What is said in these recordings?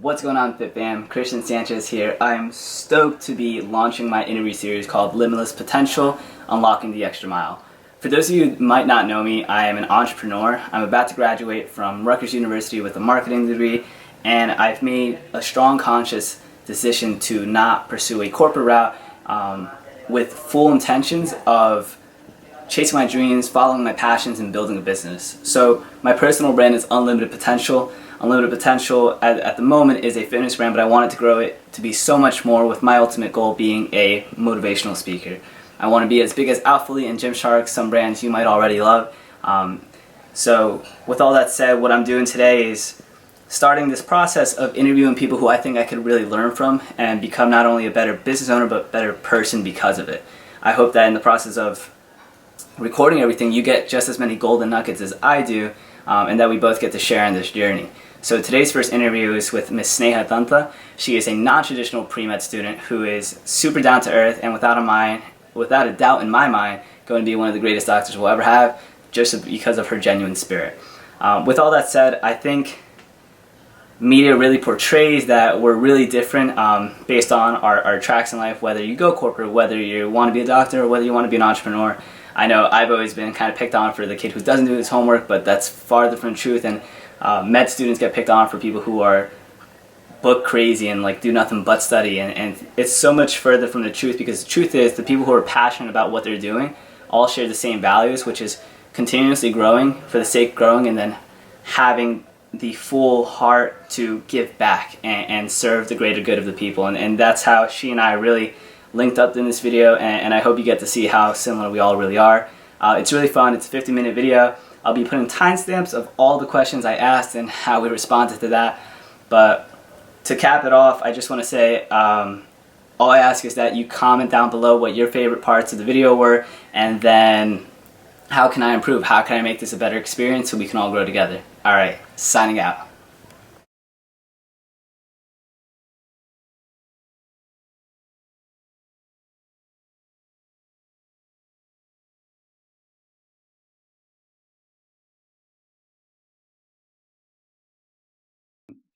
What's going on, Fit Fam? Christian Sanchez here. I'm stoked to be launching my interview series called Limitless Potential, Unlocking the Extra Mile. For those of you who might not know me, I am an entrepreneur. I'm about to graduate from Rutgers University with a marketing degree, and I've made a strong conscious decision to not pursue a corporate route with full intentions of chasing my dreams, following my passions, and building a business. So my personal brand is Unlimited Potential. Unlimited Potential at the moment is a fitness brand, but I wanted to grow it to be so much more, with my ultimate goal being a motivational speaker. I want to be as big as Alphalete and Gymshark, some brands you might already love. So with all that said, what I'm doing today is starting this process of interviewing people who I think I could really learn from and become not only a better business owner, but better person because of it. I hope that in the process of recording everything, you get just as many golden nuggets as I do, and that we both get to share in this journey. So today's first interview is with Miss Sneha Danta. She is a non-traditional pre-med student who is super down to earth and without a doubt in my mind, going to be one of the greatest doctors we'll ever have, just because of her genuine spirit. With all that said, I think media really portrays that we're really different based on our tracks in life, whether you go corporate, whether you want to be a doctor, or whether you want to be an entrepreneur. I know I've always been kind of picked on for the kid who doesn't do his homework, but that's farther from the truth. And med students get picked on for people who are book crazy and like do nothing but study. And it's so much further from the truth, because the truth is the people who are passionate about what they're doing all share the same values, which is continuously growing for the sake of growing, and then having the full heart to give back and serve the greater good of the people. And that's how she and I really linked up in this video, and I hope you get to see how similar we all really are. It's really fun. It's a 50-minute video. I'll be putting timestamps of all the questions I asked and how we responded to that. But to cap it off, I just want to say all I ask is that you comment down below what your favorite parts of the video were, and then how can I improve? How can I make this a better experience so we can all grow together? All right, signing out.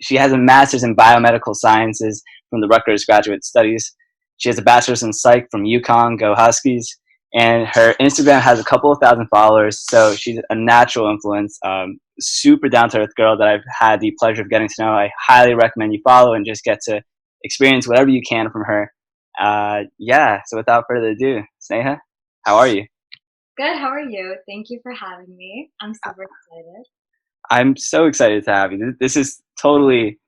She has a master's in biomedical sciences from the Rutgers Graduate Studies. She has a bachelor's in psych from UConn, go Huskies. And her Instagram has a couple of thousand followers, so she's a natural influence. Super down-to-earth girl that I've had the pleasure of getting to know. I highly recommend you follow and just get to experience whatever you can from her. Yeah, so without further ado, Sneha, how are you? Good, how are you? Thank you for having me. I'm super excited. I'm so excited to have you. This is totally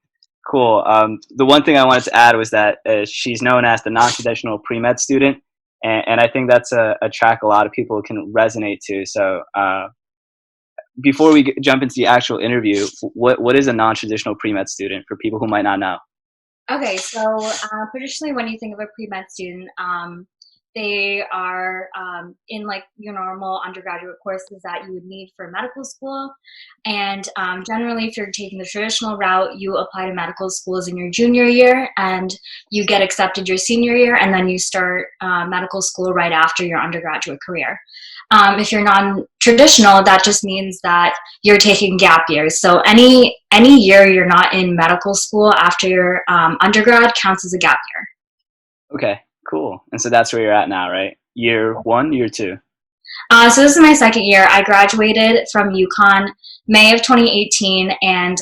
cool. The one thing I wanted to add was that she's known as the non-traditional pre-med student, and I think that's a track a lot of people can resonate to. So before we jump into the actual interview, what is a non-traditional pre-med student for people who might not know? Okay, so traditionally when you think of a pre-med student, they are in like your normal undergraduate courses that you would need for medical school. And generally, if you're taking the traditional route, you apply to medical schools in your junior year and you get accepted your senior year, and then you start medical school right after your undergraduate career. If you're non-traditional, that just means that you're taking gap years. So any year you're not in medical school after your undergrad counts as a gap year. Okay, cool. And so that's where you're at now, right? Year one, year two? So this is my second year. I graduated from UConn May of 2018, and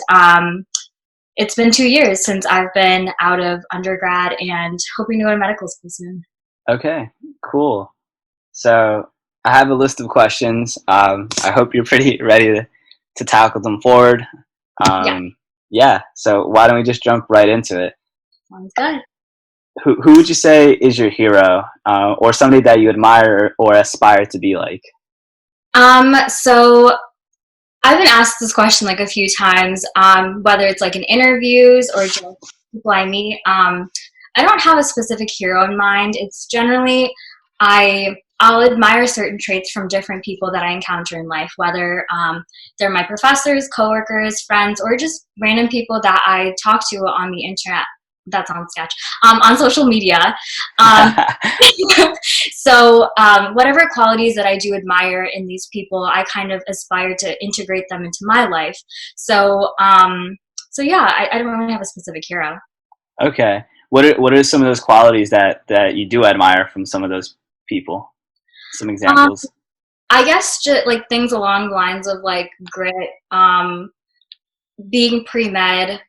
it's been 2 years since I've been out of undergrad and hoping to go to medical school soon. Okay, cool. So I have a list of questions. I hope you're pretty ready to tackle them forward. Yeah, Yeah, so why don't we just jump right into it? sounds good. Who would you say is your hero, or somebody that you admire or aspire to be like? So I've been asked this question like a few times, whether it's like in interviews or just people I meet. I don't have a specific hero in mind. It's generally I'll admire certain traits from different people that I encounter in life, whether they're my professors, coworkers, friends, or just random people that I talk to on the internet. That sounds sketch. On social media. Um, so whatever qualities that I do admire in these people, I kind of aspire to integrate them into my life. So So yeah, I don't really have a specific hero. Okay. What are some of those qualities that you do admire from some of those people? Some Um, examples. I guess just like things along the lines of like grit, being pre-med,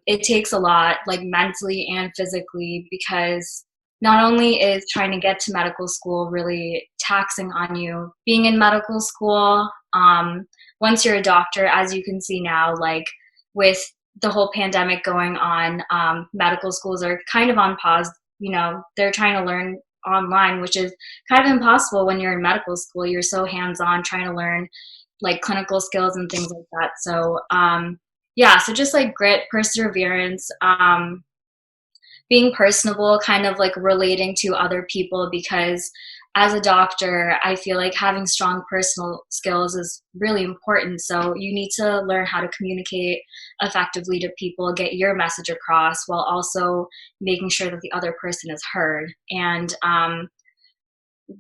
it takes a lot, like mentally and physically, because not only is trying to get to medical school really taxing on you, being in medical school, once you're a doctor, as you can see now, like with the whole pandemic going on, medical schools are kind of on pause. You know, they're trying to learn online, which is kind of impossible when you're in medical school. You're so hands-on trying to learn like clinical skills and things like that. So yeah, so just like grit, perseverance, being personable, kind of like relating to other people, because as a doctor, I feel like having strong personal skills is really important. So you need to learn how to communicate effectively to people, get your message across while also making sure that the other person is heard. And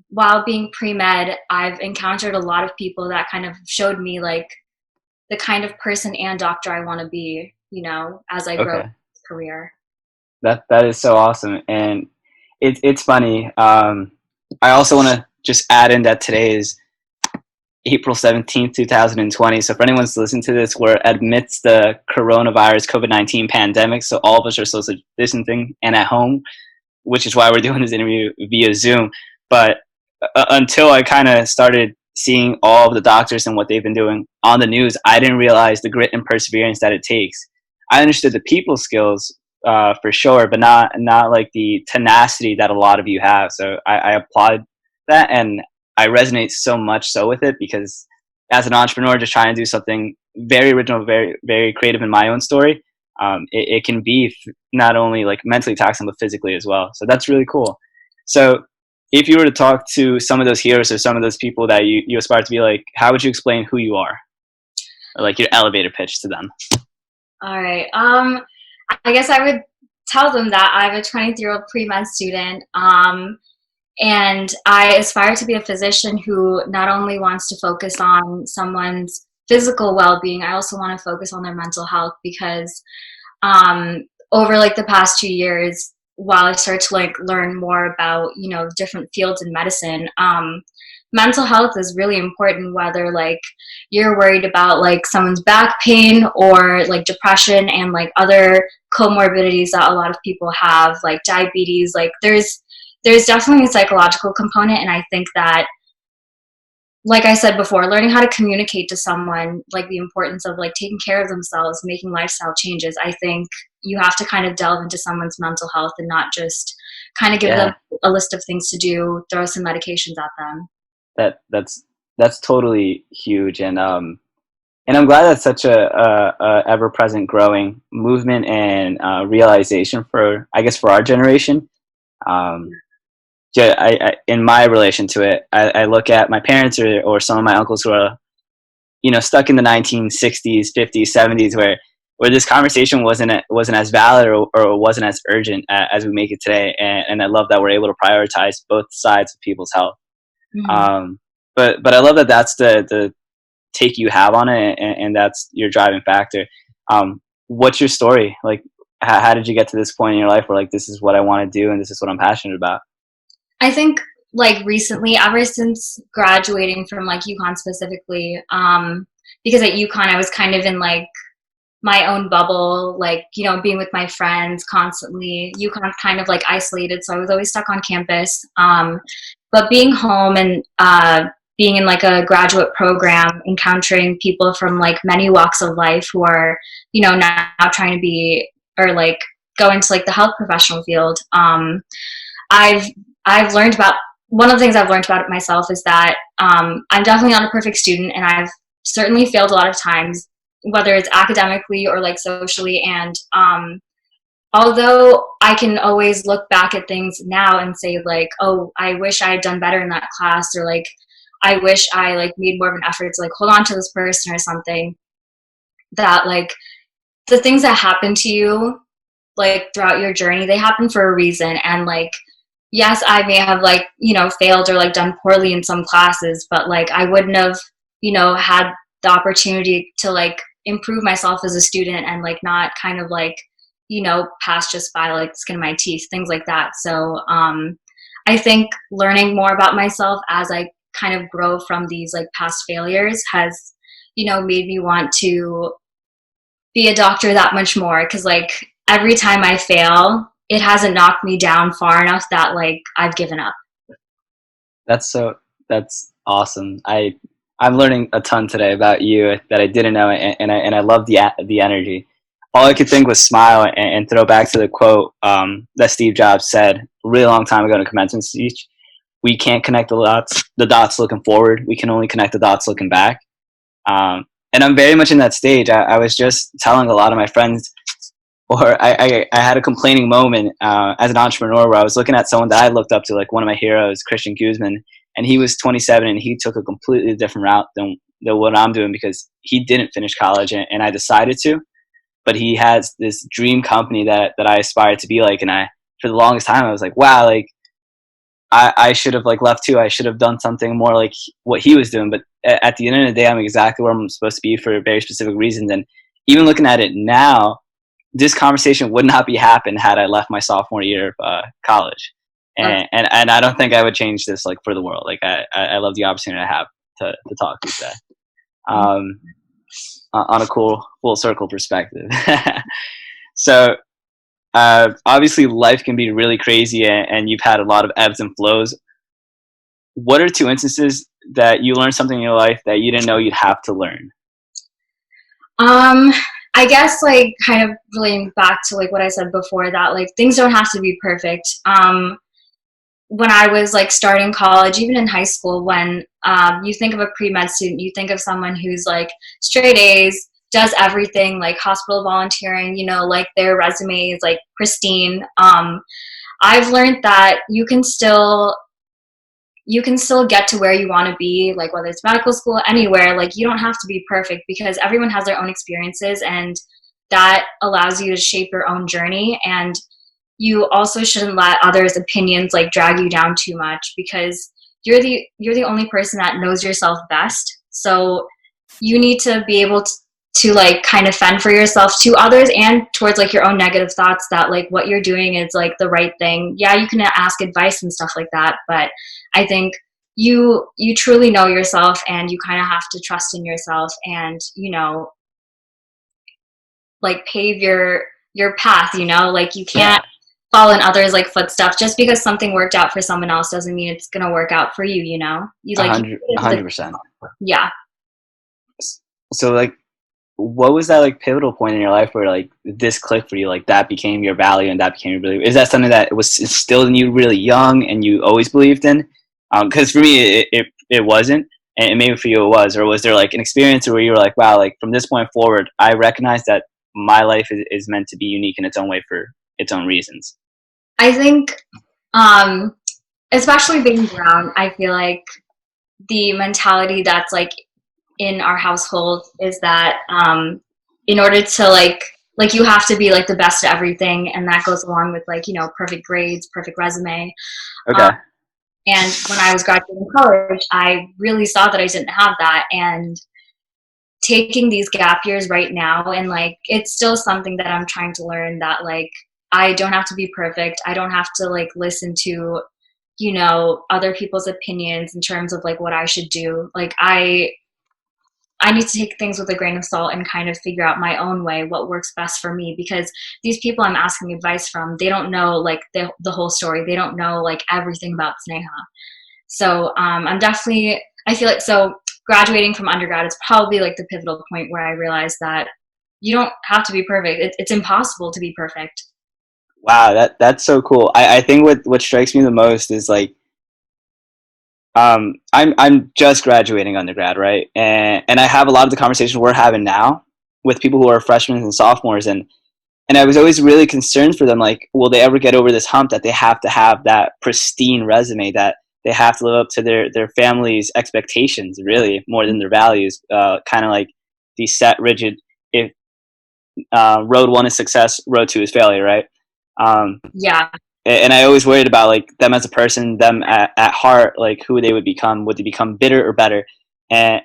while being pre-med, I've encountered a lot of people that kind of showed me like the kind of person and doctor I want to be, you know, as I grow in Okay. my career. That is so awesome, and it's funny. I also want to just add in that today is April 17th, 2020. So for anyone who's listening to this, we're amidst the coronavirus COVID-19 pandemic. So all of us are social distancing and at home, which is why we're doing this interview via Zoom. But until I kind of started seeing all of the doctors and what they've been doing on the news, I didn't realize the grit and perseverance that it takes. I understood the people skills for sure, but not like the tenacity that a lot of you have. So I applaud that, and I resonate so much so with it because as an entrepreneur, just trying to do something very original, very very creative in my own story, it can be not only like mentally taxing but physically as well. So that's really cool. So if you were to talk to some of those heroes or some of those people that you aspire to be like, how would you explain who you are? Or like your elevator pitch to them? All right. I guess I would tell them that I'm a 23-year-old pre-med student, and I aspire to be a physician who not only wants to focus on someone's physical well-being, I also want to focus on their mental health because over like the past 2 years, while I started to like learn more about, you know, different fields in medicine, mental health is really important, whether like you're worried about like someone's back pain or like depression and like other comorbidities that a lot of people have, like diabetes. Like there's definitely a psychological component, and I think that, like I said before, learning how to communicate to someone, like the importance of like taking care of themselves, making lifestyle changes. I think you have to kind of delve into someone's mental health and not just kind of give them Yeah, a list of things to do, throw some medications at them. that's totally huge, and I'm glad that's such a ever present growing movement and realization for I guess for our generation. Um, yeah, in my relation to it, I look at my parents or some of my uncles who are stuck in the 1960s, 50s, 70s, where this conversation wasn't as valid or wasn't as urgent as we make it today. And I love that we're able to prioritize both sides of people's health. Mhm. Um, but I love that that's the take you have on it, and that's your driving factor. What's your story? Like, how did you get to this point in your life where like this is what I want to do and this is what I'm passionate about? I think like recently, ever since graduating from like UConn specifically, because at UConn I was kind of in like my own bubble, like, you know, being with my friends constantly. UConn's kind of like isolated, so I was always stuck on campus. But being home and being in like a graduate program, encountering people from like many walks of life who are, you know, now trying to be or like go into like the health professional field. I've I've learned about one of the things I've learned about it myself is that I'm definitely not a perfect student, and I've certainly failed a lot of times, whether it's academically or like socially. And although I can always look back at things now and say like, oh, I wish I had done better in that class, or like I wish I like made more of an effort to like hold on to this person or something. That like the things that happen to you like throughout your journey, they happen for a reason. And like, yes, I may have like, you know, failed or like done poorly in some classes, but like I wouldn't have, you know, had the opportunity to like improve myself as a student and like not kind of like, pass just by like the skin of my teeth, things like that. So I think learning more about myself as I kind of grow from these like past failures has, made me want to be a doctor that much more, because like every time I fail, it hasn't knocked me down far enough that like I've given up. That's so that's awesome. I'm learning a ton today about you that I didn't know, and I love the energy. All I could think was smile and throw back to the quote that Steve Jobs said a really long time ago in a commencement speech. We can't connect the dots looking forward. We can only connect the dots looking back. And I'm very much in that stage. I was just telling a lot of my friends, or I had a complaining moment as an entrepreneur where I was looking at someone that I looked up to, like one of my heroes, Christian Guzman, and he was 27 and he took a completely different route than what I'm doing because he didn't finish college and I decided to. But he has this dream company that I aspired to be like, and for the longest time I was like, wow, like I should have like left too. I should have done something more like what he was doing. But at the end of the day, I'm exactly where I'm supposed to be for very specific reasons. And even looking at it now, this conversation would not be happened had I left my sophomore year of college. And I don't think I would change this like for the world. Like I love the opportunity I have to talk to you today. On a cool full circle perspective. So obviously life can be really crazy and you've had a lot of ebbs and flows. What are two instances that you learned something in your life that you didn't know you'd have to learn? I guess like kind of relating back to like what I said before, that like things don't have to be perfect. When I was like starting college, even in high school, when you think of a pre-med student, you think of someone who's like straight A's, does everything, like hospital volunteering, like their resume is like pristine. I've learned that you can still get to where you want to be, like whether it's medical school, anywhere. Like you don't have to be perfect because everyone has their own experiences, and that allows you to shape your own journey. And you also shouldn't let others' opinions like drag you down too much, because you're the only person that knows yourself best. So you need to be able to like kind of fend for yourself to others and towards like your own negative thoughts, that like what you're doing is like the right thing. Yeah, you can ask advice and stuff like that, but I think you truly know yourself, and you kind of have to trust in yourself, and like pave your path. Like you can't follow in others like footsteps. Just because something worked out for someone else doesn't mean it's gonna work out for you. You like 100%. Yeah. So like, what was that like pivotal point in your life where like this clicked for you, like that became your value and that became your belief? Is that something that was instilled in you really young and you always believed in? Because for me it wasn't, and maybe for you it was. Or was there like an experience where you were like, wow, like from this point forward I recognize that my life is meant to be unique in its own way for its own reasons? I think especially being brown, I feel like the mentality that's like in our household is that in order to like you have to be like the best at everything, and that goes along with like perfect grades, perfect resume. Okay. And when I was graduating college, I really saw that I didn't have that, and taking these gap years right now, and like it's still something that I'm trying to learn, that like I don't have to be perfect. I don't have to like listen to other people's opinions in terms of like what I should do. Like I need to take things with a grain of salt and kind of figure out my own way, what works best for me, because these people I'm asking advice from, they don't know like the whole story. They don't know like everything about Sneha. So I feel like, so graduating from undergrad is probably like the pivotal point where I realized that you don't have to be perfect. It's impossible to be perfect. Wow, that's so cool. I think what strikes me the most is like, I'm just graduating undergrad, right? And I have a lot of the conversations we're having now with people who are freshmen and sophomores, and I was always really concerned for them, like, will they ever get over this hump that they have to have that pristine resume, that they have to live up to their family's expectations, really, more than their values, kind of like the set, rigid, if road one is success, road two is failure, right? Yeah. And I always worried about like them as a person, them at heart, like who they would become. Would they become bitter or better? And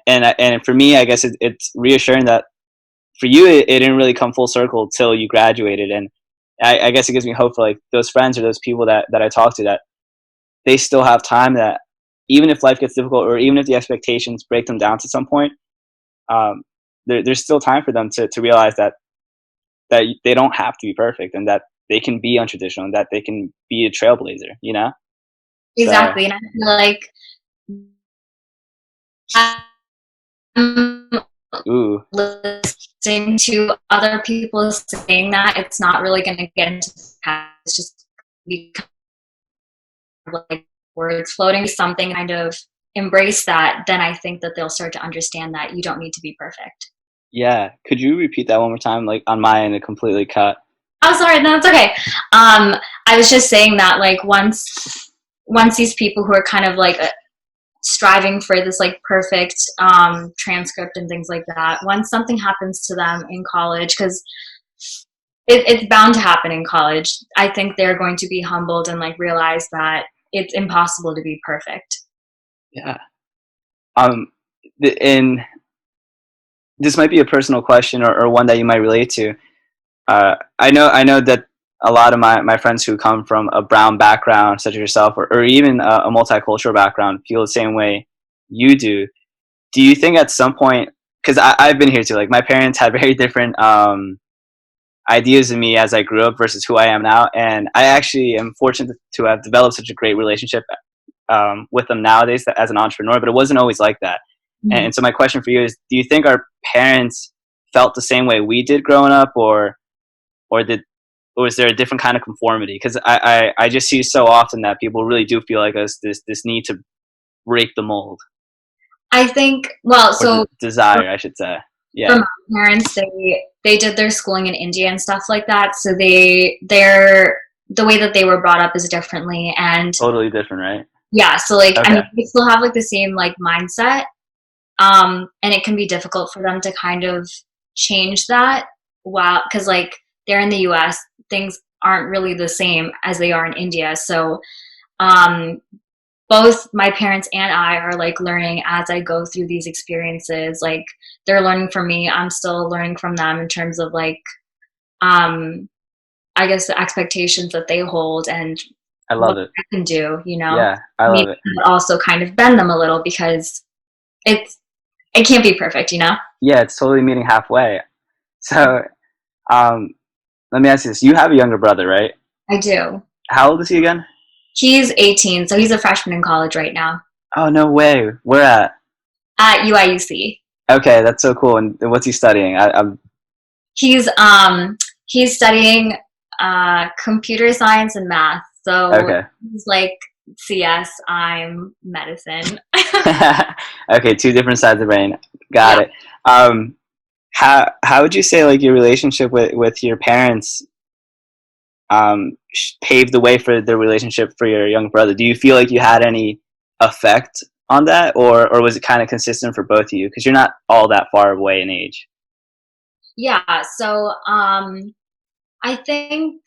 for me, I guess it's reassuring that for you, it didn't really come full circle till you graduated. And I guess it gives me hope for like those friends or those people that I talk to, that they still have time, that even if life gets difficult or even if the expectations break them down to some point, um, there's still time for them to realize that they don't have to be perfect, and that they can be untraditional, and that they can be a trailblazer, you know? So, Exactly, and I feel like I'm ooh, listening to other people saying that it's not really going to get into the past. It's just become like words floating something, kind of embrace that, then I think that they'll start to understand that you don't need to be perfect. yeah. Could you repeat that one more time? Like on my end, it completely cut. Oh, sorry, no, it's okay. I was just saying that like once these people who are kind of like striving for this like perfect transcript and things like that, once something happens to them in college, because it's bound to happen in college, I think they're going to be humbled and like realize that it's impossible to be perfect. Yeah. Um, and this might be a personal question, or one that you might relate to. I know that a lot of my friends who come from a brown background, such as yourself, or even a multicultural background, feel the same way you do. Do you think at some point, because I've been here too, like my parents had very different ideas of me as I grew up versus who I am now, and I actually am fortunate to have developed such a great relationship with them nowadays as an entrepreneur, but it wasn't always like that. And so my question for you is, do you think our parents felt the same way we did growing up, or did or is there a different kind of conformity? Because I just see so often that people really do feel like us this need to break the mold, I think, well, or the so desire, I should say. for Yeah, my parents, they did their schooling in India and stuff like that, so they're the way that they were brought up is differently, and totally different, right? yeah, so like I Okay, mean, they still have like the same like mindset, and it can be difficult for them to kind of change that, while because like they're in the US, things aren't really the same as they are in India, so um both my parents and I are like learning as I go through these experiences. Like they're learning from me, I'm still learning from them in terms of like um I guess the expectations that they hold and I what love it. I can do, you know. Yeah, I Maybe love it. also kind of bend them a little because it's it can't be perfect, you know. Yeah, it's totally meeting halfway. So, um, let me ask you this: you have a younger brother, right? I do. How old is he again? He's 18, so he's a freshman in college right now Oh, no way. Where at? at UIUC. Okay, that's so cool. And what's he studying? I'm He's he's studying computer science and math. So okay. he's like CS, I'm medicine. Okay, two different sides of the brain. Got Yeah. it. Um, how would you say like your relationship with your parents paved the way for the relationship for your young brother? Do you feel like you had any effect on that, or was it kind of consistent for both of you? Because you're not all that far away in age. Yeah. So I think,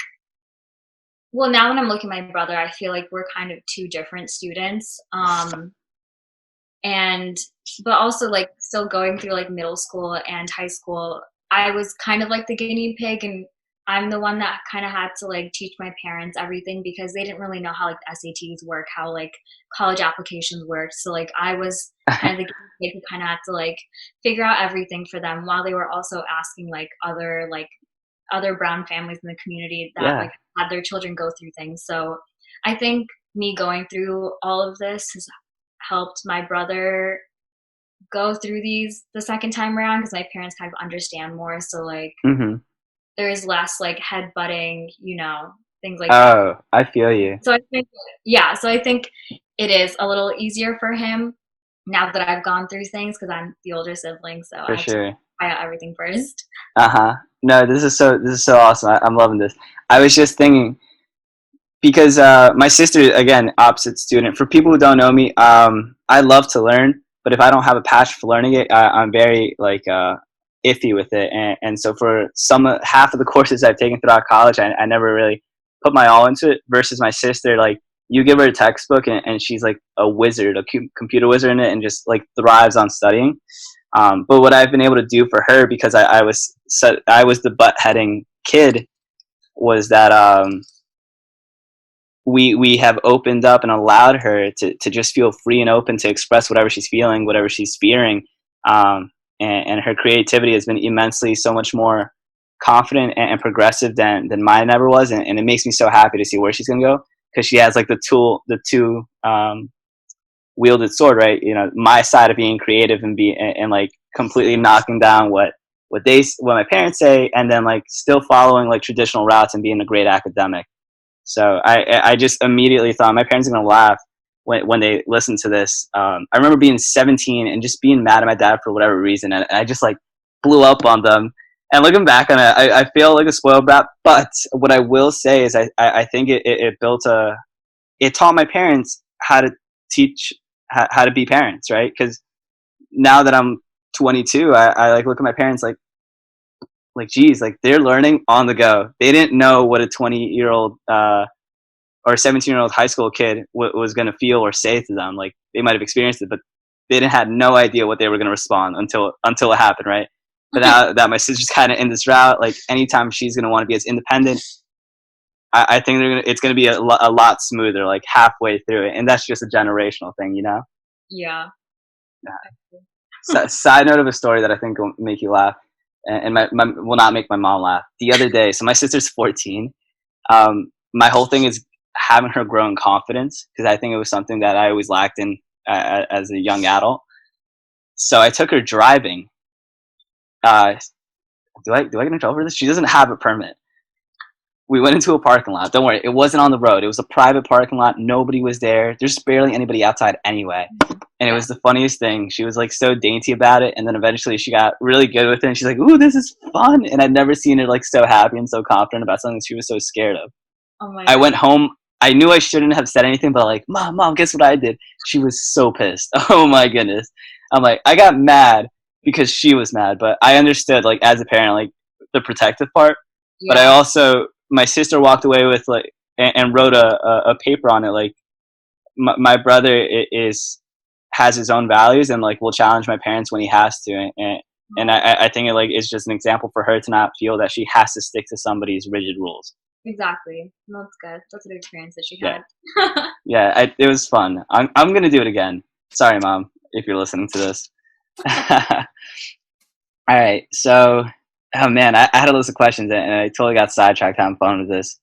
well, now when I'm looking at my brother, I feel like we're kind of two different students. And but also like still going through like middle school and high school, I was kind of like the guinea pig, and I'm the one that kind of had to like teach my parents everything because they didn't really know how like SATs work, how like college applications work. So like I was kind of the guinea pig who kind of had to like figure out everything for them while they were also asking like other brown families in the community that Yeah. like had their children go through things. So I think me going through all of this has helped my brother go through these the second time around because my parents kind of understand more. So like Hmm. there's less like head butting, you know, things like that. Oh, I feel you. So I think, yeah, so I think it is a little easier for him now that I've gone through things because I'm the older sibling, so For I have to sure. try out everything first. Uh-huh. No, this is so awesome. I'm loving this. I was just thinking, because my sister, again, opposite student. For people who don't know me, I love to learn, but if I don't have a passion for learning it, I'm very like iffy with it. And so for half of the courses I've taken throughout college, I never really put my all into it. Versus my sister, like you give her a textbook and she's like a wizard, a computer wizard in it, and just like thrives on studying. But what I've been able to do for her, because I was the butt heading kid, was that we have opened up and allowed her to just feel free and open to express whatever she's feeling, whatever she's fearing. And her creativity has been immensely so much more confident and progressive than mine ever was. And it makes me so happy to see where she's going to go, because she has like the two wielded sword, right? You know, my side of being creative and like completely knocking down what my parents say, and then like still following like traditional routes and being a great academic. So I just immediately thought my parents are gonna laugh when they listen to this. I remember being 17 and just being mad at my dad for whatever reason, and I just like blew up on them. And looking back on it, I feel like a spoiled brat. But what I will say is I think it taught my parents how to teach how to be parents, right? Because now that I'm 22, I like look at my parents like geez, like they're learning on the go. They didn't know what a 20-year-old or 17-year-old high school kid was going to feel or say to them. Like they might have experienced it, but they didn't had no idea what they were going to respond until it happened, right? But now that my sister's kind of in this route, like anytime she's going to want to be as independent, I think it's going to be a lot smoother, like halfway through it, and that's just a generational thing, you know. Yeah. Side note of a story that I think will make you laugh, and my will not make my mom laugh. The other day, so my sister's 14. My whole thing is having her grow in confidence, because I think it was something that I always lacked in as a young adult. So I took her driving. Do I get in trouble for this? She doesn't have a permit. We went into a parking lot. Don't worry, it wasn't on the road. It was a private parking lot. Nobody was there. There's barely anybody outside anyway. And it was the funniest thing. She was like so dainty about it, and then eventually she got really good with it. And she's like, "Ooh, this is fun!" And I'd never seen her like so happy and so confident about something that she was so scared of. Oh my I God. went home. I knew I shouldn't have said anything, but like, mom, guess what I did? She was so pissed. Oh my goodness. I'm like, I got mad because she was mad, but I understood like as a parent, like the protective part. But I Yeah. also, my sister walked away with like and wrote a paper on it. Like my brother has his own values and like will challenge my parents when he has to. And I think it like is just an example for her to not feel that she has to stick to somebody's rigid rules. Exactly. That's good. That's a good experience that she Yeah. had. Yeah, it was fun. I'm gonna do it again. Sorry, mom, if you're listening to this. All right, so oh man, I had a list of questions and I totally got sidetracked having fun with this.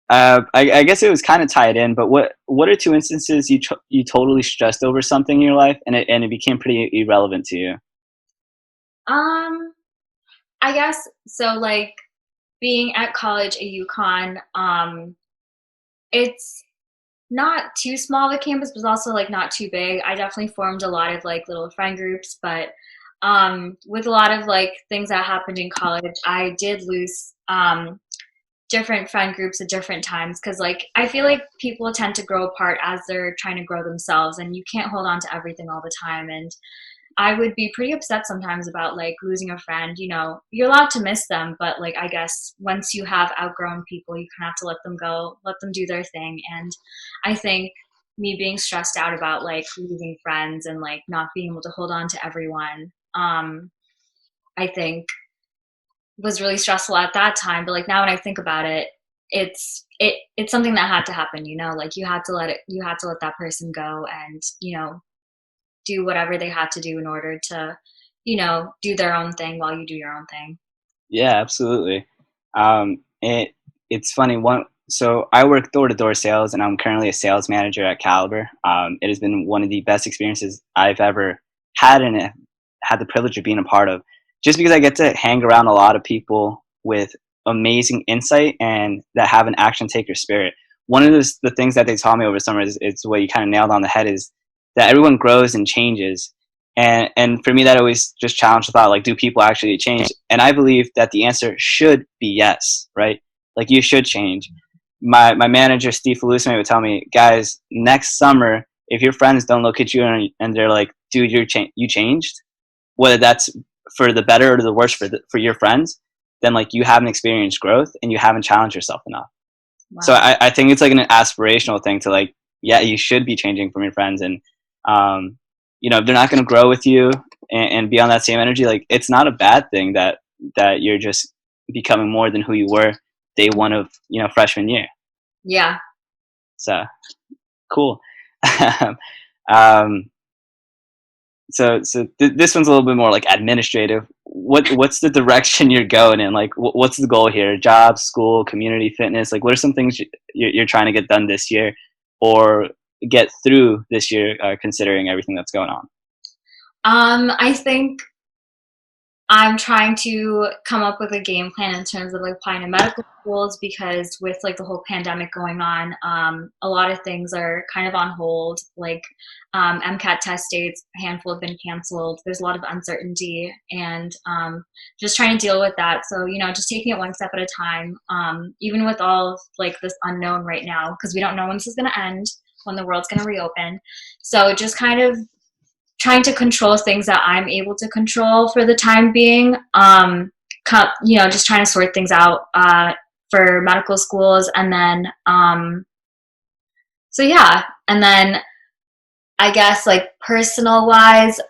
I guess it was kind of tied in, but what are two instances you totally stressed over something in your life and it became pretty irrelevant to you? Um, I guess so. Like being at college at UConn, it's not too small of a campus, but it's also like not too big. I definitely formed a lot of like little friend groups, but with a lot of like things that happened in college, I did lose different friend groups at different times because like I feel like people tend to grow apart as they're trying to grow themselves, and you can't hold on to everything all the time. And I would be pretty upset sometimes about like losing a friend. You know, you're allowed to miss them, but like I guess once you have outgrown people, you kind of have to let them go, let them do their thing. And I think me being stressed out about like losing friends and like not being able to hold on to everyone, I think was really stressful at that time. But like now when I think about it, it's something that had to happen. You know, like you had to let that person go, and you know do whatever they had to do in order to, you know, do their own thing while you do your own thing. Yeah, absolutely. It's funny. So I work door to door sales, and I'm currently a sales manager at Caliber. It has been one of the best experiences I've ever had, and had the privilege of being a part of. Just because I get to hang around a lot of people with amazing insight and that have an action taker spirit. One of the things that they taught me over summer is what you kind of nailed on the head, is that everyone grows and changes. And for me, that always just challenged the thought, like, do people actually change? And I believe that the answer should be yes, right? Like, you should change. My manager, Steve Felusme, would tell me, guys, next summer, if your friends don't look at you and they're like, dude, you changed, whether that's for the better or the worse for your friends, then like you haven't experienced growth and you haven't challenged yourself enough. So Wow. I think it's like an aspirational thing to like, yeah, you should be changing from your friends. And, you know, if they're not going to grow with you, and be on that same energy, like it's not a bad thing that you're just becoming more than who you were day one of freshman year. Yeah. So cool. um, this one's a little bit more like administrative. What's the direction you're going in? Like, what's the goal here? Job, school, community fitness? Like, what are some things you're trying to get done this year, or get through this year, considering everything that's going on? I think I'm trying to come up with a game plan in terms of like applying to medical schools, because with like the whole pandemic going on, a lot of things are kind of on hold. Like MCAT test dates, a handful have been canceled. There's a lot of uncertainty, and just trying to deal with that. So just taking it one step at a time. Even with all of, like this unknown right now, because we don't know when this is going to end, when the world's going to reopen. So just kind of trying to control things that I'm able to control for the time being. Just trying to sort things out for medical schools, and then and then I guess like personal wise,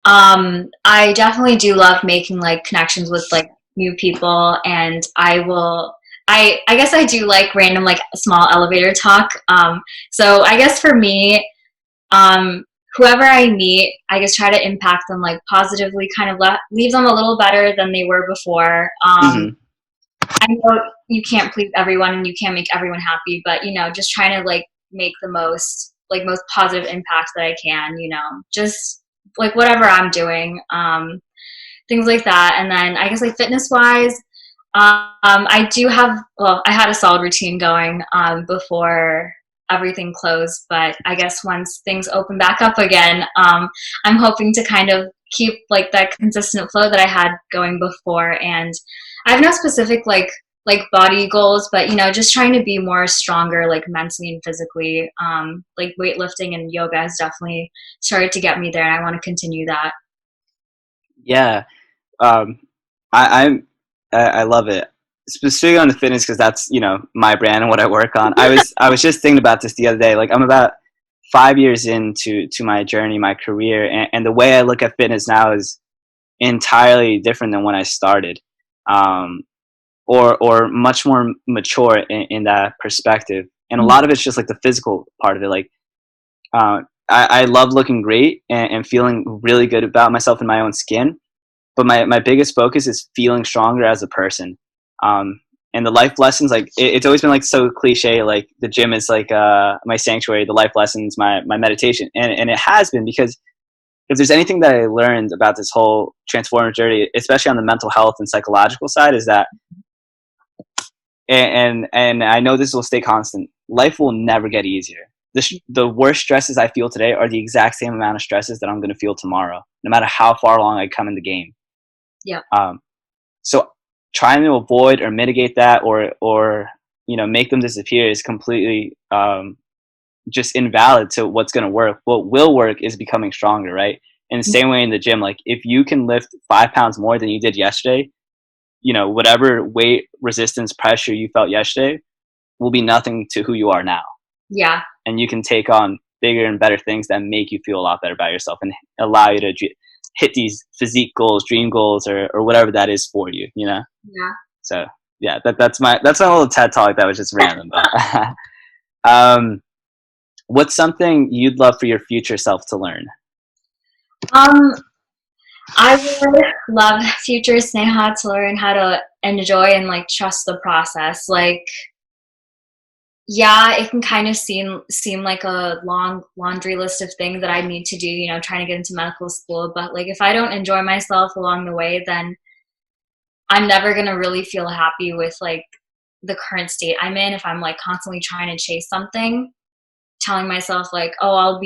I definitely do love making like connections with like new people, and I guess I do like random like small elevator talk. So I guess for me, whoever I meet, I just try to impact them like positively, kind of leave them a little better than they were before. Mm-hmm. I know you can't please everyone and you can't make everyone happy, but just trying to like make the most positive impact that I can, just like whatever I'm doing, things like that. And then I guess like fitness wise, I had a solid routine going before everything closed, but I guess once things open back up again, I'm hoping to kind of keep like that consistent flow that I had going before. And I have no specific like body goals, but just trying to be more stronger, like mentally and physically. Like weightlifting and yoga has definitely started to get me there, and I want to continue that. Yeah, I I love it, specifically on the fitness, because that's my brand and what I work on. I was just thinking about this the other day. Like, I'm about 5 years into my journey, my career, and the way I look at fitness now is entirely different than when I started, or much more mature in that perspective. And a lot of it's just like the physical part of it. Like, I love looking great and feeling really good about myself in my own skin. But my biggest focus is feeling stronger as a person. And the life lessons, like it's always been like so cliche, like the gym is like my sanctuary, the life lessons, my meditation. And it has been, because if there's anything that I learned about this whole transformative journey, especially on the mental health and psychological side, is that, and I know this will stay constant, life will never get easier. The worst stresses I feel today are the exact same amount of stresses that I'm going to feel tomorrow, no matter how far along I come in the game. Yeah. So trying to avoid or mitigate that, or make them disappear, is completely just invalid to what's going to work. What will work is becoming stronger, right? In the same way in the gym, like if you can lift 5 pounds more than you did yesterday, whatever weight, resistance, pressure you felt yesterday will be nothing to who you are now. Yeah. And you can take on bigger and better things that make you feel a lot better about yourself and allow you to hit these physique goals, dream goals, or whatever that is for you, Yeah. So yeah, that's my little TED talk that was just random. But what's something you'd love for your future self to learn? I would love future Sneha to learn how to enjoy and like trust the process. Like, yeah, it can kind of seem like a long laundry list of things that I need to do, trying to get into medical school. But like, if I don't enjoy myself along the way, then I'm never gonna really feel happy with like the current state I'm in. If I'm like constantly trying to chase something, telling myself like, oh, I'll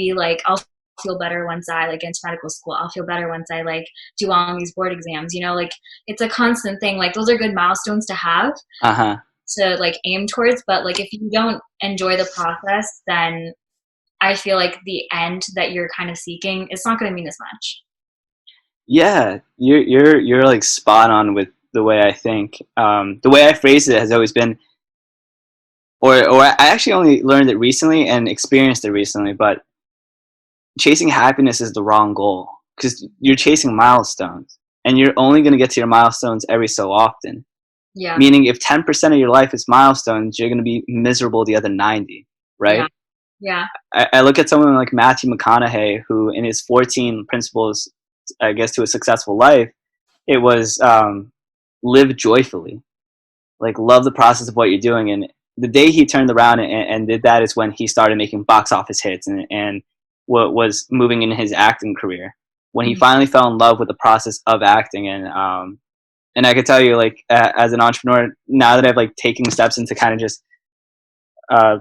feel better once I like get into medical school. I'll feel better once I like do well on these board exams. Like it's a constant thing. Like those are good milestones to have. To like aim towards, but like if you don't enjoy the process, then I feel like the end that you're kind of seeking, it's not going to mean as much. Yeah, you're like spot on with the way I think. The way I phrase it has always been, or I actually only learned it recently and experienced it recently, but chasing happiness is the wrong goal. because you're chasing milestones, and you're only going to get to your milestones every so often. Yeah. Meaning, if 10% of your life is milestones, you're going to be miserable the other 90, Yeah. right? Yeah. I look at someone like Matthew McConaughey, who in his 14 principles, I guess, to a successful life, it was live joyfully, like love the process of what you're doing. And the day he turned around and did that is when he started making box office hits and what was moving in his acting career. When he Mhm. finally fell in love with the process of acting, and I could tell you, like, as an entrepreneur, now that I've like taken steps into kind of just uh,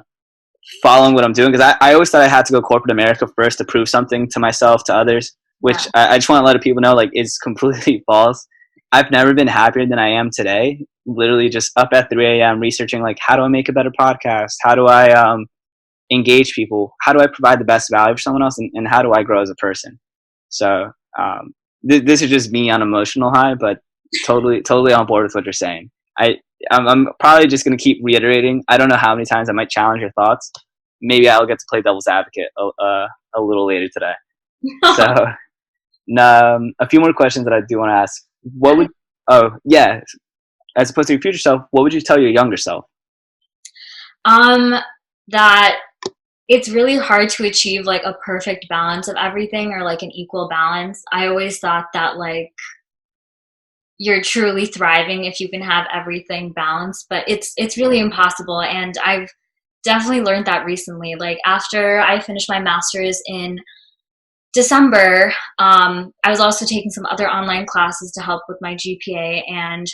following what I'm doing, because I always thought I had to go corporate America first to prove something to myself, to others, Yeah. which I just want to let people know, like, it's completely false. I've never been happier than I am today. Literally just up at 3 a.m. researching, like, how do I make a better podcast? How do I engage people? How do I provide the best value for someone else? And how do I grow as a person? So this is just me on emotional high, but totally on board with what you're saying. I'm probably just going to keep reiterating. I don't know how many times I might challenge your thoughts. Maybe I'll get to play devil's advocate a little later today. So, a few more questions that I do want to ask. What would, oh, yeah, as opposed to your future self, what would you tell your younger self? Um, that it's really hard to achieve like a perfect balance of everything or like an equal balance. I always thought that like you're truly thriving if you can have everything balanced, but it's really impossible. And I've definitely learned that recently. Like after I finished my master's in December, I was also taking some other online classes to help with my GPA, and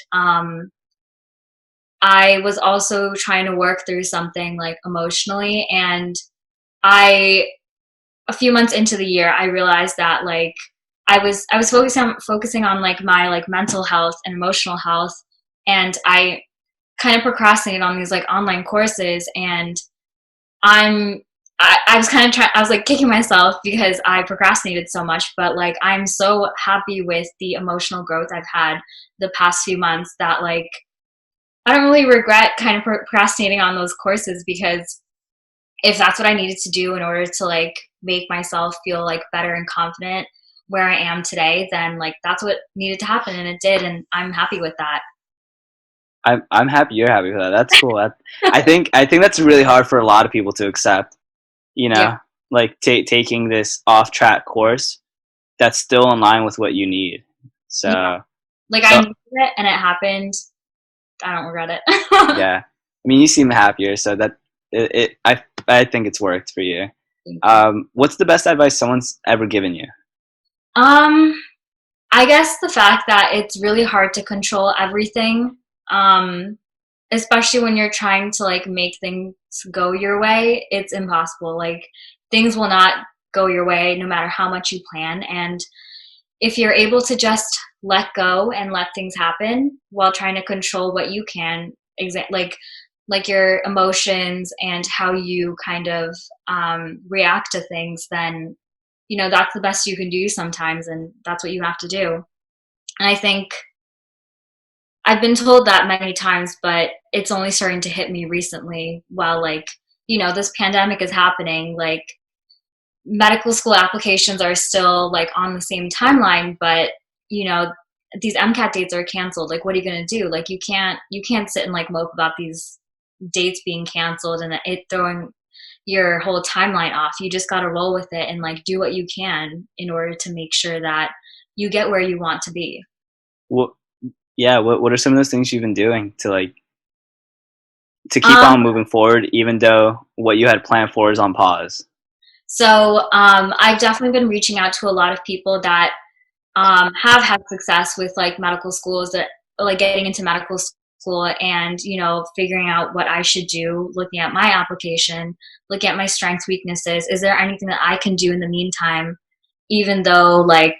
I was also trying to work through something like emotionally. And I a few months into the year, I realized that like I was focusing on like my like mental health and emotional health, and I kind of procrastinated on these like online courses. And I'm I was kind of trying, I was like kicking myself because I procrastinated so much, but like I'm so happy with the emotional growth I've had the past few months that like I don't really regret kind of procrastinating on those courses, because if that's what I needed to do in order to like make myself feel like better and confident where I am today, then like that's what needed to happen, and it did, and I'm happy with that. I'm happy you're happy with that. That's cool. I think that's really hard for a lot of people to accept. You Yeah. know, like taking this off track course that's still in line with what you need. Yeah. So Like I so needed it and it happened. I don't regret it. yeah, I mean, you seem happier, so that I think it's worked for you. Thank you. What's the best advice someone's ever given you? Um, I guess the fact that it's really hard to control everything, um, especially when you're trying to like make things go your way, it's impossible. Like things will not go your way no matter how much you plan. And if you're able to just let go and let things happen while trying to control what you can, like your emotions and how you kind of react to things, then that's the best you can do sometimes, and that's what you have to do. And I think I've been told that many times, but it's only starting to hit me recently while like this pandemic is happening. Like medical school applications are still like on the same timeline, but you know these MCAT dates are canceled. Like what are you going to do? Like you can't sit and like mope about these dates being canceled and it throwing your whole timeline off. You just got to roll with it and like do what you can in order to make sure that you get where you want to be. What Yeah, what are some of those things you've been doing to like to keep um on moving forward, even though what you had planned for is on pause? so I've definitely been reaching out to a lot of people that have had success with like medical schools, that like getting into medical school, and figuring out what I should do, looking at my application, looking at my strengths, weaknesses. Is there anything that I can do in the meantime, even though like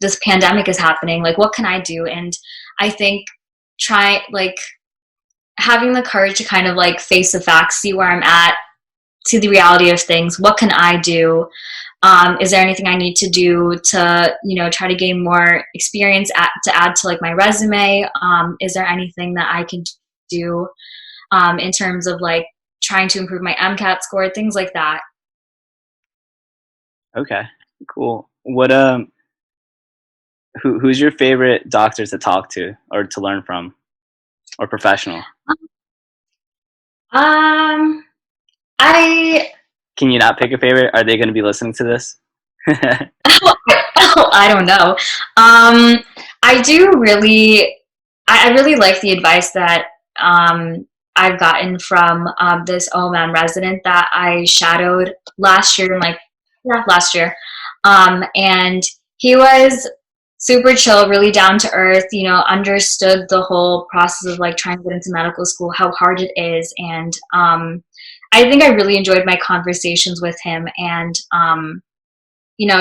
this pandemic is happening? Like what can I do? And I think try like having the courage to kind of like face the facts, see where I'm at, see the reality of things. What can I do? Is there anything I need to do to try to gain more experience to add to like my resume? Is there anything that I can do in terms of like trying to improve my MCAT score, things like that? Okay, cool. who's your favorite doctor to talk to or to learn from, or professional? Um, I Can you not pick a favorite? Are they going to be listening to this? I don't know. I do really, I really like the advice that I've gotten from this OMM resident that I shadowed last year, like yeah, last year. And he was super chill, really down to earth. Understood the whole process of like trying to get into medical school, how hard it is, and I think I really enjoyed my conversations with him, and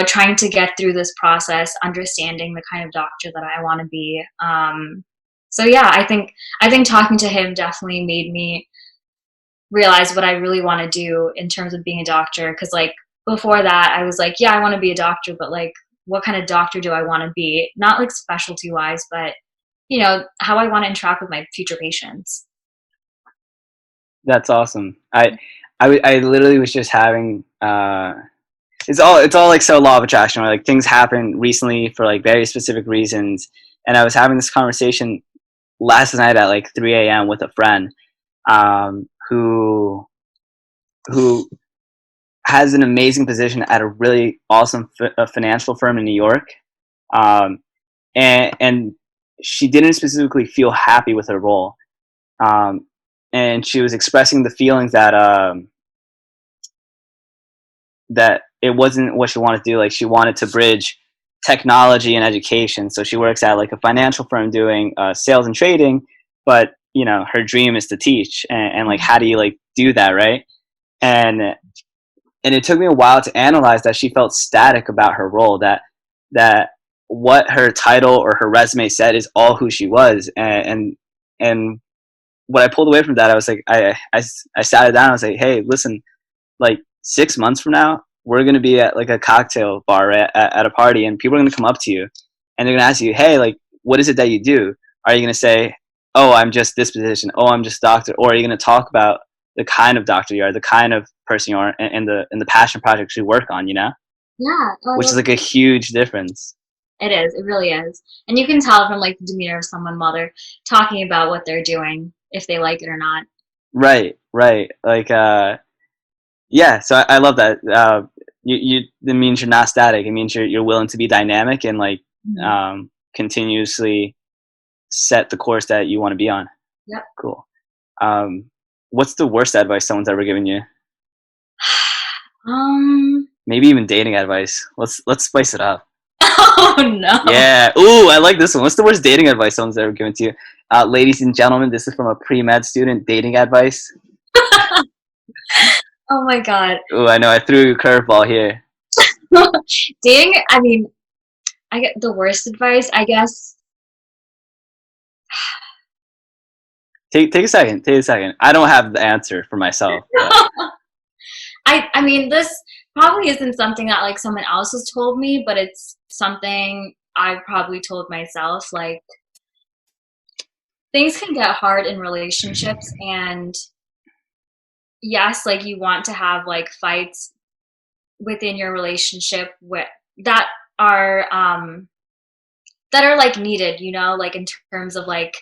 trying to get through this process, understanding the kind of doctor that I want to be. So yeah, I think talking to him definitely made me realize what I really want to do in terms of being a doctor. Because like before that, I was like, yeah, I want to be a doctor, but like, what kind of doctor do I want to be? Not like specialty wise, but how I want to interact with my future patients. That's awesome. I literally was just having it's all like so law of attraction, where like things happen recently for like very specific reasons. And I was having this conversation last night at like 3 a.m. with a friend, who has an amazing position at a really awesome financial firm in New York, um, and she didn't specifically feel happy with her role, um, and she was expressing the feelings that it wasn't what she wanted to do. Like she wanted to bridge technology and education, so she works at like a financial firm doing sales and trading, but her dream is to teach, and like how do you like do that, right? And it took me a while to analyze that she felt static about her role, that what her title or her resume said is all who she was. And what I pulled away from that, I was like, I sat her down, I was like, hey, listen, like 6 months from now, we're going to be at like a cocktail bar, right, at a party, and people are going to come up to you and they're going to ask you, hey, like, what is it that you do? Are you going to say, oh, I'm just this position, oh, I'm just doctor? Or are you going to talk about the kind of doctor you are, the kind of person you are, and the passion projects you work on, Yeah, oh, I which is love like a huge difference. it. Is. It really is. And you can tell from like the demeanor of someone while they're talking about what they're doing if they like it or not. Right, right. Like, yeah. So I love that. It means you're not static. It means you're willing to be dynamic and like Mhm. continuously set the course that you want to be on. Yep. Cool. Um, what's the worst advice someone's ever given you? Um. Maybe even dating advice. Let's spice it up. Oh no. Yeah. Ooh, I like this one. What's the worst dating advice someone's ever given to you? Ladies and gentlemen, this is from a pre-med student. Dating advice. Oh my God. Ooh, I know I threw you a curveball here. Dating. I mean, I get the worst advice. I guess. Take a second. Take a second. I don't have the answer for myself, but I mean, this probably isn't something that like someone else has told me, but it's something I've probably told myself. Like things can get hard in relationships, and yes, like you want to have like fights within your relationship with that are um that are like needed, like in terms of like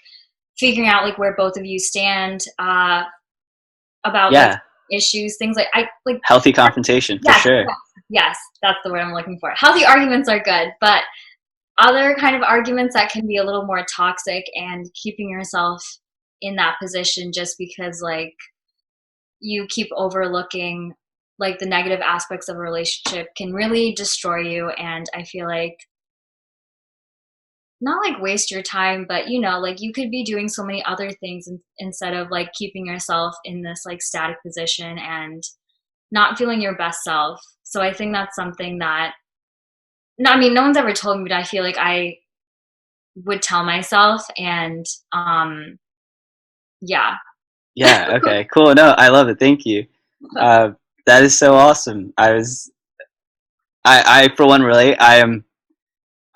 figuring out like where both of you stand about like yeah, issues, things like I like healthy confrontation for yes, sure. yes, yes, that's the word I'm looking for. Healthy arguments are good, but other kind of arguments that can be a little more toxic, and keeping yourself in that position just because like you keep overlooking like the negative aspects of a relationship can really destroy you. And I feel like not like waste your time, but like you could be doing so many other things instead of like keeping yourself in this like static position and not feeling your best self. So I think that's something that no, I mean, no one's ever told me, but I feel like I would tell myself, and yeah. Yeah. Okay. Cool. No, I love it. Thank you. Uh, that is so awesome. I for one relate. I'm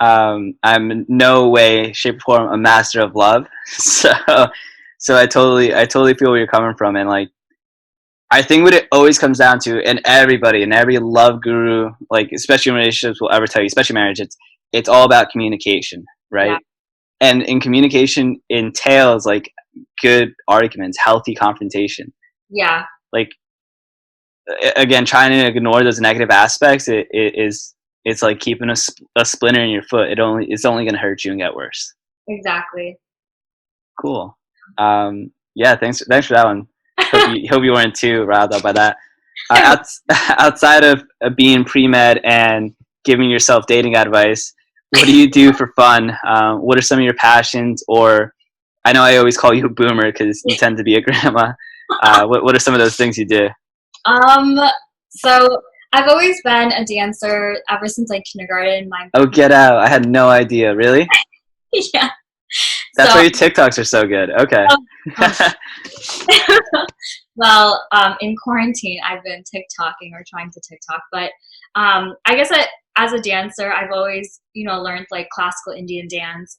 in no way, shape, or form a master of love. So, so I totally feel where you're coming from, and like I think what it always comes down to, and everybody and every love guru, like especially in relationships, will ever tell you, especially marriage, it's all about communication, Yeah. right? And in communication entails like good arguments, healthy confrontation. Yeah. Like again, trying to ignore those negative aspects, it's like keeping a splinter in your foot. It's only going to hurt you and get worse. Exactly. Cool. Yeah, thanks for that one. Hope you weren't too riled up by that. Outside of being pre-med and giving yourself dating advice, what do you do for fun? What are some of your passions? Or I know I always call you a boomer because you tend to be a grandma. What are some of those things you do? Um, so I've always been a dancer ever since like kindergarten. My Oh, get out! I had no idea. Really? yeah. That's So why your TikToks are so good. Okay. um, um, well, in quarantine, I've been TikToking or trying to TikTok, but I guess as a dancer, I've always, learned like classical Indian dance,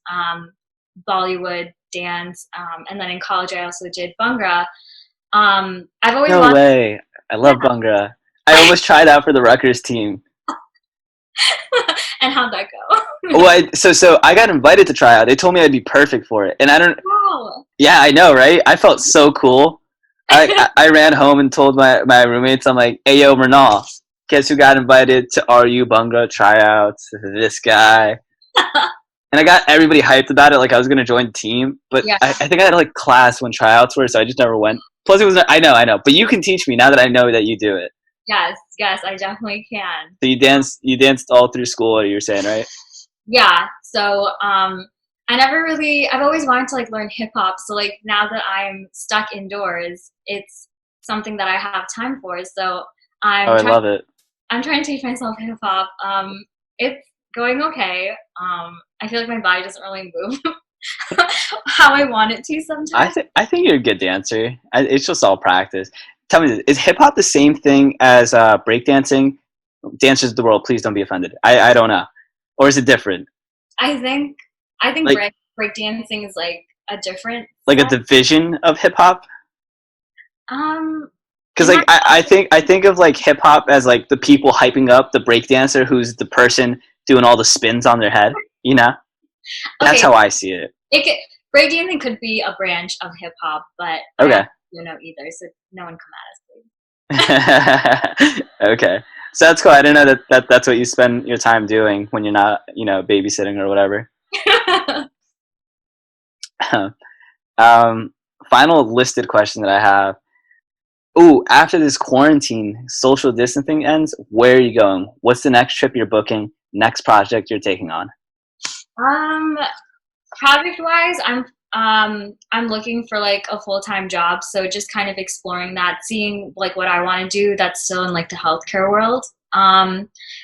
Bollywood dance, and then in college, I also did Bhangra. I've always No wanted, way. I yeah. love Bhangra. I almost tried out for the Rutgers team. And how'd that go? Well, so I got invited to try out. They told me I'd be perfect for it, and I don't. Wow. Yeah, I know, right? I felt so cool. I ran home and told my roommates, I'm like, "Hey, yo, Mernal, guess who got invited to RU Bhangra tryouts? This guy." And I got everybody hyped about it, like I was gonna join the team. But Yeah. I think I had like class when tryouts were, so I just never went. Plus, it was I know, but you can teach me now that I know that you do it. Yes, yes, I definitely can. So you danced all through school, you're saying, right? Yeah. So I've always wanted to like learn hip hop. So like now that I'm stuck indoors, it's something that I have time for. So Oh, I'm I trying love it. I'm trying to teach myself hip hop. It's going okay. I feel like my body doesn't really move how I want it to sometimes. I think you're a good dancer. It's just all practice. Tell me, is hip hop the same thing as breakdancing? Dancers of the world, please don't be offended. I don't know, or is it different? I think I think Like breakdancing is like a different like a set. division of hip hop? Because In my like I think of like hip hop as like the people hyping up the breakdancer who's the person doing all the spins on their head. You know, that's okay, how I see it. it could, breakdancing could be a branch of hip hop, but I Okay. don't know either, so no one come at us, please. Okay. So that's cool. I didn't know that's what you spend your time doing when you're not, babysitting or whatever. um, Final listed question that I have. Ooh, after this quarantine, social distancing ends, where are you going? What's the next trip you're booking? Next project you're taking on? um, Project wise, I'm looking for like a full-time job, so just kind of exploring that, seeing like what I want to do that's still in like the healthcare world.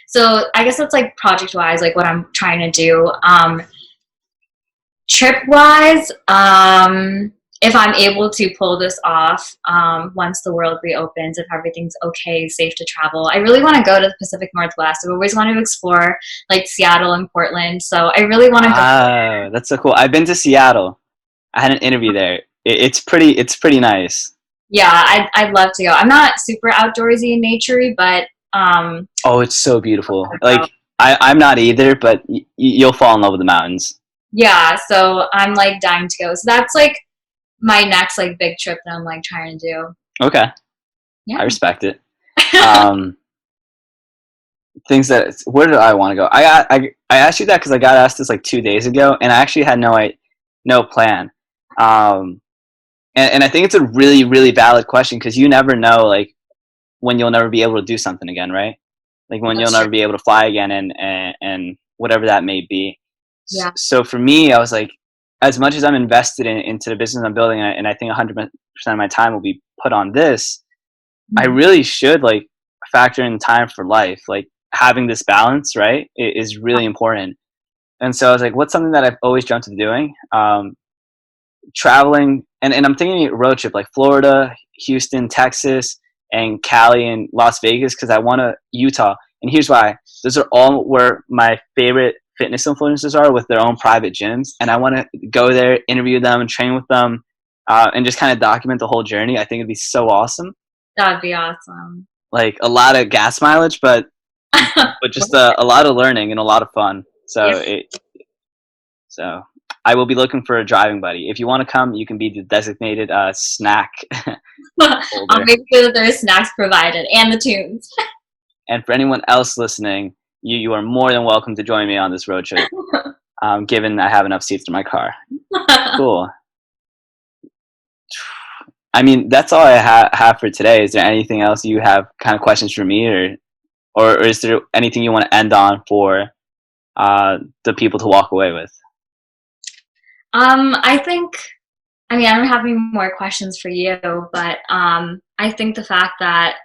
So I guess that's like project wise, like what I'm trying to do. Trip wise, if I'm able to pull this off, once the world reopens, if everything's okay, safe to travel, I really want to go to the Pacific Northwest. I've always wanted to explore like Seattle and Portland, so I really want to go. Ah, that's so cool. I've been to Seattle. I had an interview there. It's pretty nice. Yeah, I'd love to go. I'm not super outdoorsy and naturey, but Oh, it's so beautiful. so, Like I'm not either, but you'll fall in love with the mountains. yeah, so I'm like dying to go. So that's like my next like big trip that I'm like trying to do. Okay, I Yeah. respect it. Um, Things that where do I want to go? I asked you that because I got asked this like 2 days ago, and I actually had no plan. Um, and I think it's a really really valid question because you never know like when you'll never be able to do something again, right? Like when you'll That's true. never be able to fly again, and whatever that may be. Yeah. So for me, I was like, as much as I'm invested into the business I'm building, and I think 100% of my time will be put on this, I Mhm. really should like factor in time for life. Like having this balance, right, is really important. And so I was like, what's something that I've always dreamt of doing? Traveling, and I'm thinking a road trip like Florida, Houston, Texas, and Cali and Las Vegas because I want to Utah. And here's why: those are all where my favorite fitness influencers are with their own private gyms, and I want to go there, interview them, and train with them, and just kind of document the whole journey. I think it'd be so awesome. That'd be awesome. Like a lot of gas mileage, but just a lot of learning and a lot of fun. So so I will be looking for a driving buddy. If you want to come, you can be the designated snack I'll holder. make sure that there's snacks provided and the tunes. And for anyone else listening, you are more than welcome to join me on this road trip, given I have enough seats in my car. Cool. I mean, that's all I have for today. Is there anything else you have kind of questions for me, or is there anything you want to end on for the people to walk away with? I think, I mean, I don't have any more questions for you, but I think the fact that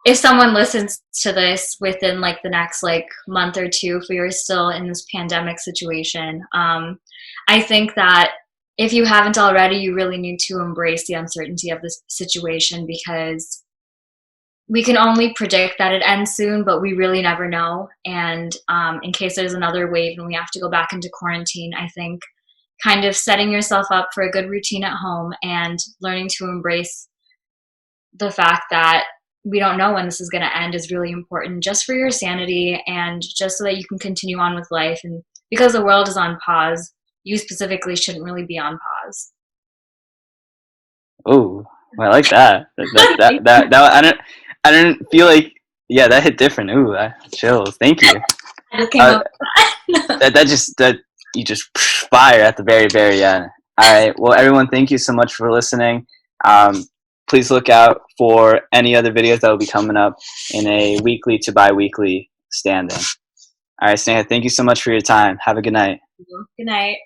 if someone listens to this within like the next like month or two, if we are still in this pandemic situation, I think that if you haven't already, you really need to embrace the uncertainty of this situation, because we can only predict that it ends soon, but we really never know. And in case there's another wave and we have to go back into quarantine, I think kind of setting yourself up for a good routine at home and learning to embrace the fact that we don't know when this is going to end is really important, just for your sanity and just so that you can continue on with life. And because the world is on pause, you specifically shouldn't really be on pause. Oh, I like that. I didn't feel like, yeah, that hit different. Ooh, chills. Thank you. I just came up with that. That you just fire at the very end. All right. Well, everyone, thank you so much for listening. Please look out for any other videos that will be coming up in a weekly to bi-weekly standing. All right, Sneha, thank you so much for your time. Have a good night. Good night.